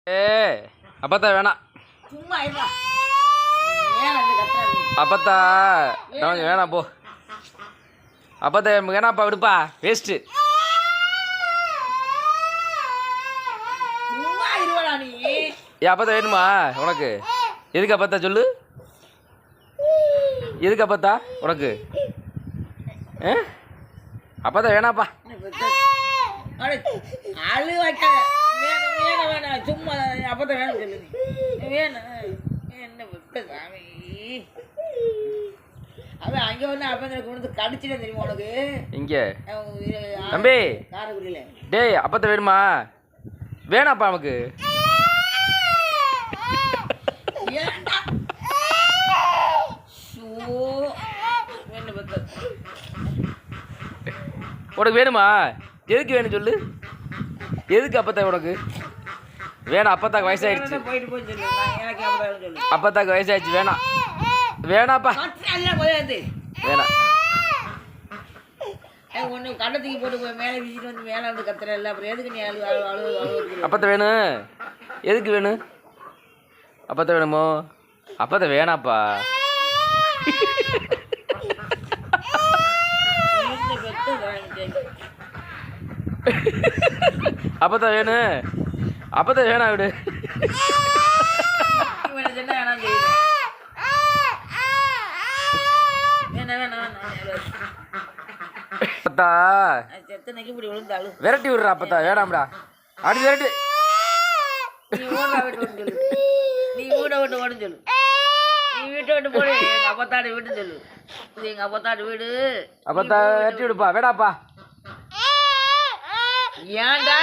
அப்பத்தா வேணாம். சும்மா இருடா. அப்பத்தா வேணாம் போ. அப்பத்தா வேணாப்பா, விடுப்பா, வேஸ்ட்டு. சும்மா இருடா நீ. அப்பத்தா வேணுமா உனக்கு? எதுக்கு அப்பத்தா சொல்லு? எதுக்கு அப்பத்தா உனக்கு? அப்பத்தா வேணாப்பா. அழு வைக்காத. வேணாம் வேணாம் சும்மா அப்பதான் வேணும் சொல்லு. வேணும் என்ன விட்டு சாமி. அவன் அங்கே வந்து அப்பங்களுக்கு கொண்டு கடிச்சிட தெரியுமா உனக்கு? இங்கே தம்பி காரைக்குடியில. டேய் அப்பத்தா வேணுமா? வேணாப்பா நமக்கு. உனக்கு வேணுமா? எதுக்கு வேணும் சொல்லு? எதுக்கு அப்பத்தா உனக்கு வேணாம்? அப்பத்தாக்கு வயசாயிடுச்சு. அப்பத்தாக்கு வயசாயிடுச்சு, வேணாம். வேணாப்பா, வேணாம். ஒன்று கண்டத்துக்கு போட்டு போய் மேலே வீசிட்டு வந்து மேலே வந்து கத்துற இல்லை. அப்புறம் எதுக்கு நீ அப்பத்தா வேணும்? எதுக்கு வேணும்? அப்பத்தா வேணுமோ? அப்பத்தா வேணாப்பா. அப்பத்தா வேணும்? அப்பத்தா வேணாம், விடு. அப்பத்தா விரட்டி விடுறா. அப்பத்தா வேணாம்டா, அப்படி விரட்டி. நீ வீட்டை விட்டு ஓடும் சொல்லு. நீ வீட்டை விட்டு போடு. எங்கள் அப்பத்தாடு வீட்டுன்னு சொல்லு. இது எங்கள் அப்பத்தாடு வீடு. அப்பத்தா விரட்டி விடுப்பா, வேணாப்பா. ஏன்டா